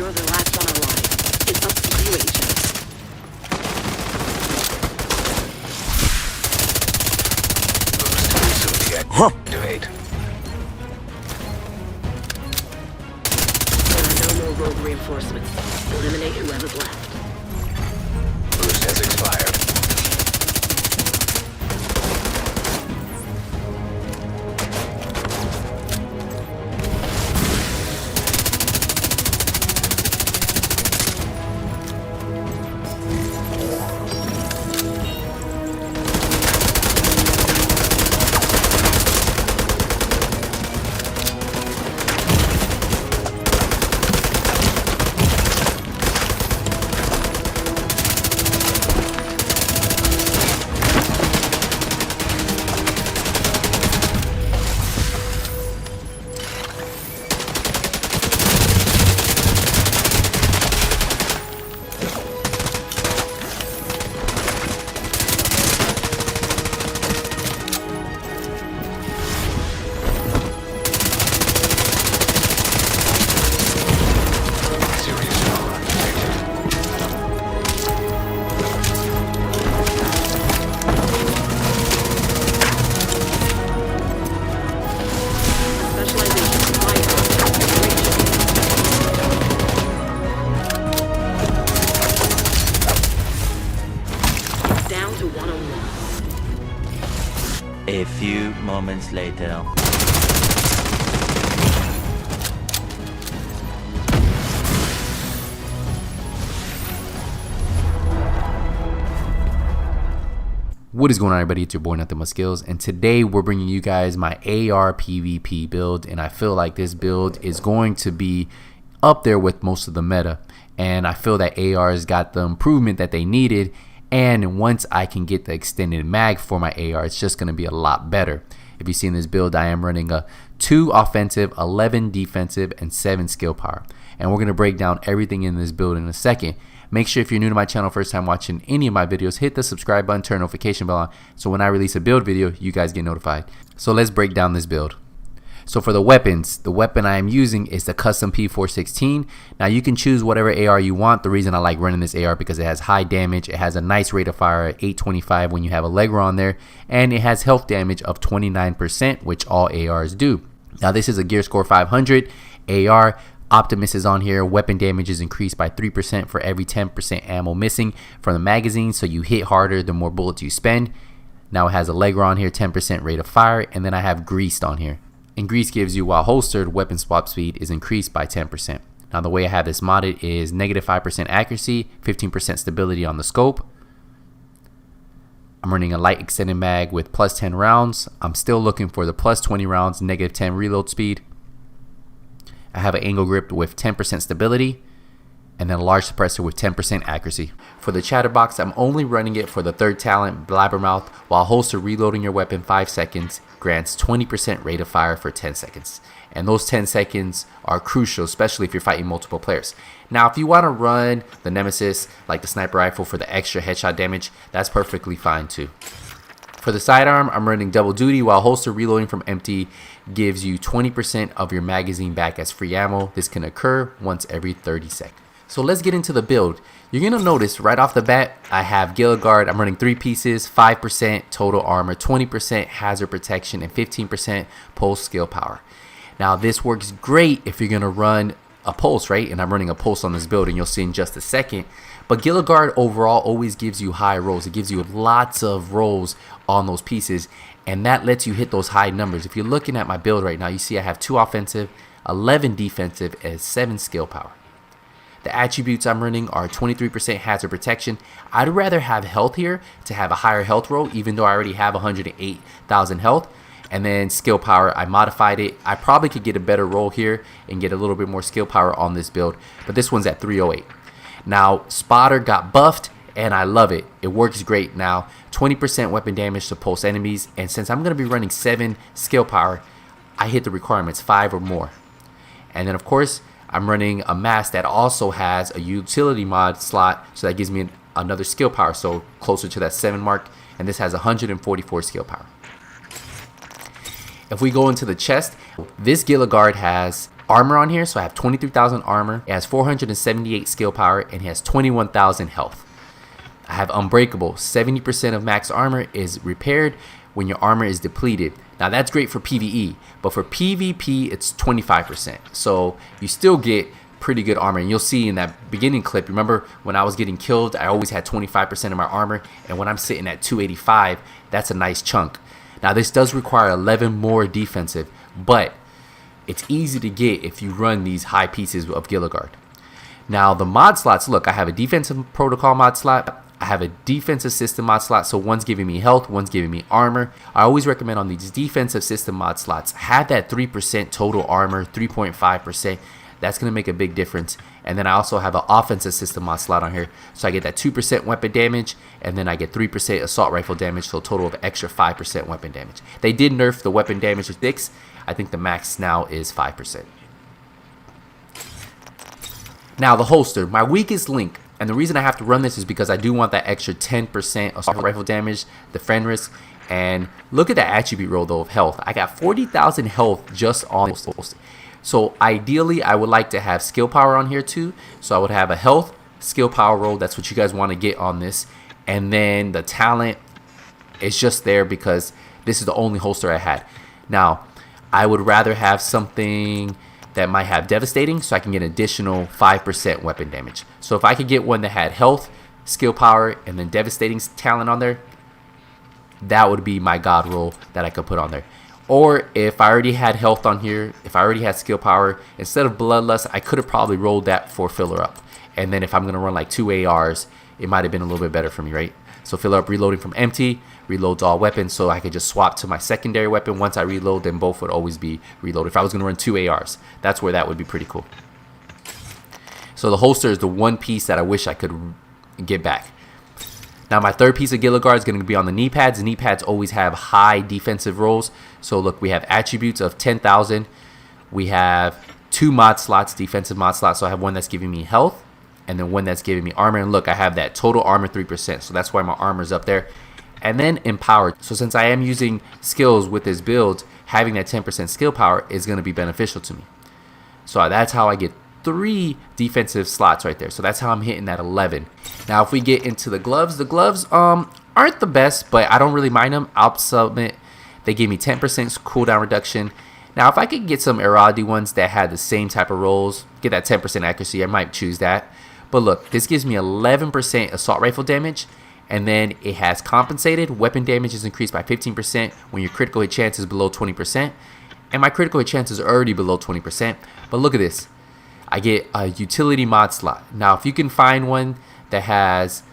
You're the last one alive. It's up to you, Agent. Activate. There are no more rogue reinforcements. Eliminate whoever's left. Boost has expired. A few moments later. What is going on, everybody? It's your boy Nothing But Skills, and today we're bringing you guys my AR PvP build, and I feel like this build is going to be up there with most of the meta, and I feel that AR's got the improvement that they needed, and once I can get the extended mag for my AR, it's just going to be a lot better. If you see in this build, I am running a 2 offensive, 11 defensive, and 7 skill power, and we're going to break down everything in this build in a second. Make sure if you're new to my channel, first time watching any of my videos, hit the subscribe button, turn notification bell on, so when I release a build video, you guys get notified. So let's break down this build. So for the weapons, the weapon I am using is the custom P416. Now you can choose whatever AR you want. The reason I like running this AR because it has high damage, it has a nice rate of fire at 825 when you have a Allegra on there, and it has health damage of 29%, which all ARs do. Now this is a gear score 500 AR. Optimus is on here. Weapon damage is increased by 3% for every 10% ammo missing from the magazine, so you hit harder the more bullets you spend. Now it has a Allegra on here, 10% rate of fire, and then I have Greased on here. And Grease gives you, while holstered, weapon swap speed is increased by 10%. Now the way I have this modded is negative 5% accuracy, 15% stability on the scope. I'm running a light extended mag with plus 10 rounds. I'm still looking for the plus 20 rounds, negative 10 reload speed. I have an angle grip with 10% stability, and then a large suppressor with 10% accuracy. For the chatterbox, I'm only running it for the third talent, Blabbermouth, while holster reloading your weapon 5 seconds grants 20% rate of fire for 10 seconds. And those 10 seconds are crucial, especially if you're fighting multiple players. Now, if you want to run the Nemesis, like the sniper rifle for the extra headshot damage, that's perfectly fine too. For the sidearm, I'm running double duty, while holster reloading from empty gives you 20% of your magazine back as free ammo. This can occur once every 30 seconds. So let's get into the build. You're going to notice right off the bat, I have Gilligard. I'm running 3 pieces, 5% total armor, 20% hazard protection, and 15% pulse skill power. Now this works great if you're going to run a pulse, right? And I'm running a pulse on this build, and you'll see in just a second. But Gilligard overall always gives you high rolls. It gives you lots of rolls on those pieces, and that lets you hit those high numbers. If you're looking at my build right now, you see I have 2 offensive, 11 defensive, and 7 skill power. The attributes I'm running are 23% hazard protection. I'd rather have health here to have a higher health roll, even though I already have 108,000 health. And then skill power, I modified it. I probably could get a better roll here and get a little bit more skill power on this build, but this one's at 308. Now, Spotter got buffed, and I love it. It works great now. 20% weapon damage to pulse enemies, and since I'm going to be running 7 skill power, I hit the requirements 5 or more. And then, of course, I'm running a mask that also has a utility mod slot, so that gives me another skill power, so closer to that 7 mark, and this has 144 skill power. If we go into the chest, this Gilligard has armor on here. So I have 23,000 armor. It has 478 skill power and it has 21,000 health. I have unbreakable. 70% of max armor is repaired when your armor is depleted. Now that's great for PvE, but for PvP it's 25%. So you still get pretty good armor, and you'll see in that beginning clip, remember when I was getting killed, I always had 25% of my armor, and when I'm sitting at 285, that's a nice chunk. Now this does require 11 more defensive, but it's easy to get if you run these high pieces of Gilligard. Now the mod slots, look, I have a defensive protocol mod slot, I have a defensive system mod slot, so one's giving me health, one's giving me armor. I always recommend on these defensive system mod slots, have that 3% total armor, 3.5%. That's going to make a big difference. And then I also have an offensive system mod slot on here, so I get that 2% weapon damage, and then I get 3% assault rifle damage, so a total of extra 5% weapon damage. They did nerf the weapon damage to 6. I think the max now is 5%. Now the holster, my weakest link. And the reason I have to run this is because I do want that extra 10% assault rifle damage, the friend risk. And look at that attribute roll though of health. I got 40,000 health just on this holster. So ideally I would like to have skill power on here too. So I would have a health, skill power roll. That's what you guys want to get on this. And then the talent is just there because this is the only holster I had. Now I would rather have something that might have devastating, so I can get an additional 5% weapon damage. So if I could get one that had health, skill power, and then devastating talent on there, that would be my god roll that I could put on there. Or if I already had health on here, if I already had skill power, instead of bloodlust, I could have probably rolled that for filler up. And then if I'm gonna run like 2 ARs, it might have been a little bit better for me, right? So filler up reloading from empty, reloads all weapons, so I could just swap to my secondary weapon. Once I reload, then both would always be reloaded. If I was going to run 2 ARs, that's where that would be pretty cool. So the holster is the one piece that I wish I could get back. Now my third piece of Gilligard is going to be on the knee pads. The knee pads always have high defensive rolls. So look, we have attributes of 10,000. We have 2 mod slots, defensive mod slots. So I have one that's giving me health, and then one that's giving me armor. And look, I have that total armor 3%, so that's why my armor's up there. And then empowered. So since I am using skills with this build, having that 10% skill power is going to be beneficial to me. So that's how I get 3 defensive slots right there. So that's how I'm hitting that 11. Now if we get into the gloves aren't the best, but I don't really mind them. Alp Summit, they gave me 10% cooldown reduction. Now if I could get some Eradi ones that had the same type of rolls, get that 10% accuracy, I might choose that. But look, this gives me 11% assault rifle damage, and then it has compensated. Weapon damage is increased by 15% when your critical hit chance is below 20. And my critical hit chance is already below 20%. But look at this. I get a utility mod slot. Now, if you can find one that has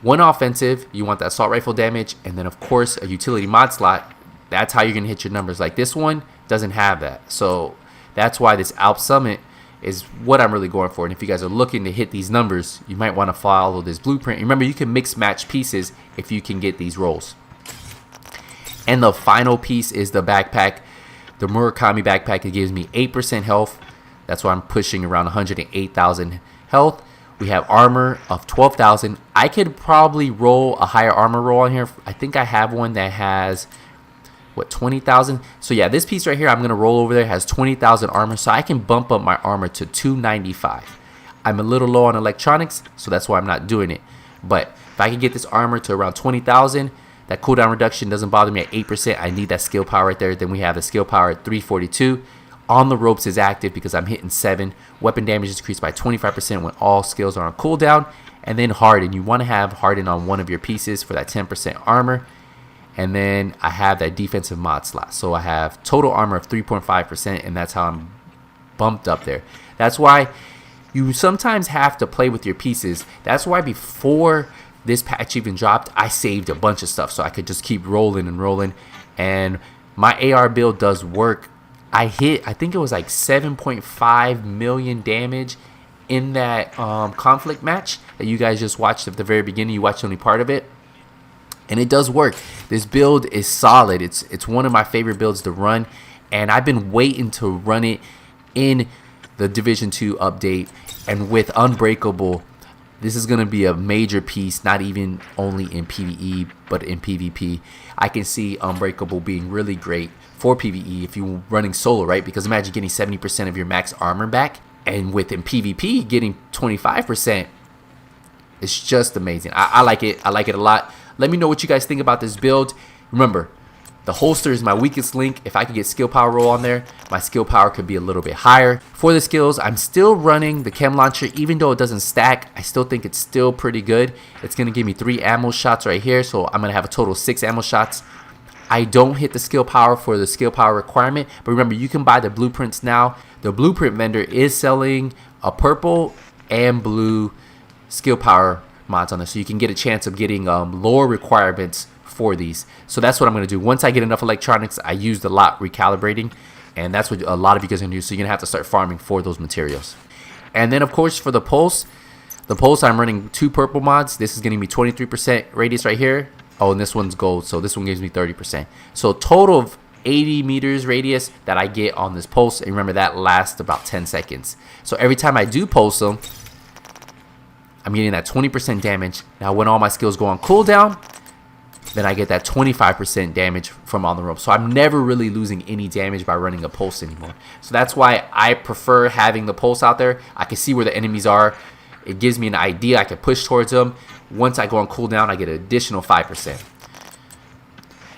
1 offensive, you want that assault rifle damage, and then of course a utility mod slot, that's how you're going to hit your numbers. Like this one doesn't have that. So that's why this Alp Summit is what I'm really going for. And if you guys are looking to hit these numbers, you might want to follow this blueprint. Remember, you can mix match pieces if you can get these rolls. And the final piece is the backpack. The Murakami backpack, it gives me 8% health. That's why I'm pushing around 108,000 health. We have armor of 12,000. I could probably roll a higher armor roll on here. I think I have one that has, what, 20,000? So yeah, this piece right here, I'm going to roll over there, has 20,000 armor. So I can bump up my armor to 295. I'm a little low on electronics, so that's why I'm not doing it. But if I can get this armor to around 20,000, that cooldown reduction doesn't bother me at 8%. I need that skill power right there. Then we have the skill power at 342. On the ropes is active because I'm hitting 7. Weapon damage is increased by 25% when all skills are on cooldown. And then harden. You want to have harden on one of your pieces for that 10% armor. And then I have that defensive mod slot. So I have total armor of 3.5%, and that's how I'm bumped up there. That's why you sometimes have to play with your pieces. That's why before this patch even dropped, I saved a bunch of stuff so I could just keep rolling and rolling. And my AR build does work. I think it was like 7.5 million damage in that conflict match that you guys just watched at the very beginning. You watched only part of it, and it does work. This build is solid. It's one of my favorite builds to run, and I've been waiting to run it in the Division 2 update. And with Unbreakable, This is going to be a major piece, not even only in PvE, but in PvP. I can see Unbreakable being really great for PvE if you're running solo, right? Because imagine getting 70% of your max armor back, and within PvP getting 25%. It's just amazing. I like it. I like it a lot. Let me know what you guys think about this build. Remember, the holster is my weakest link. If I could get skill power roll on there, my skill power could be a little bit higher. For the skills, I'm still running the chem launcher. Even though it doesn't stack, I still think it's still pretty good. It's going to give me 3 ammo shots right here, so I'm going to have a total of 6 ammo shots. I don't hit the skill power for the skill power requirement, but remember, you can buy the blueprints now. The blueprint vendor is selling a purple and blue skill power mods on this, so you can get a chance of getting lower requirements for these. So that's what I'm going to do. Once I get enough electronics, I used a lot recalibrating, and that's what a lot of you guys are going to do. So you're going to have to start farming for those materials. And then of course for the pulse I'm running 2 purple mods. This is getting me 23% radius right here. Oh, and this one's gold, so this one gives me 30%. So total of 80 meters radius that I get on this pulse, and remember that lasts about 10 seconds. So every time I do pulse them, I'm getting that 20% damage. Now when all my skills go on cooldown, then I get that 25% damage from on the rope. So I'm never really losing any damage by running a pulse anymore. So that's why I prefer having the pulse out there. I can see where the enemies are. It gives me an idea. I can push towards them. Once I go on cooldown, I get an additional 5%.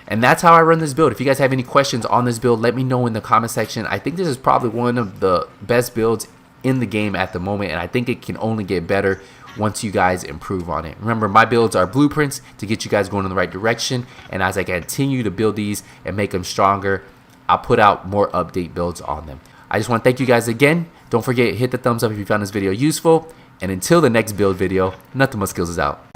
And that's how I run this build. If you guys have any questions on this build, let me know in the comment section. I think this is probably one of the best builds in the game at the moment, and I think it can only get better once you guys improve on it. Remember, my builds are blueprints to get you guys going in the right direction, and as I continue to build these and make them stronger, I'll put out more update builds on them. I just want to thank you guys again. Don't forget, hit the thumbs up if you found this video useful, and until the next build video, Nothing But Skills is out.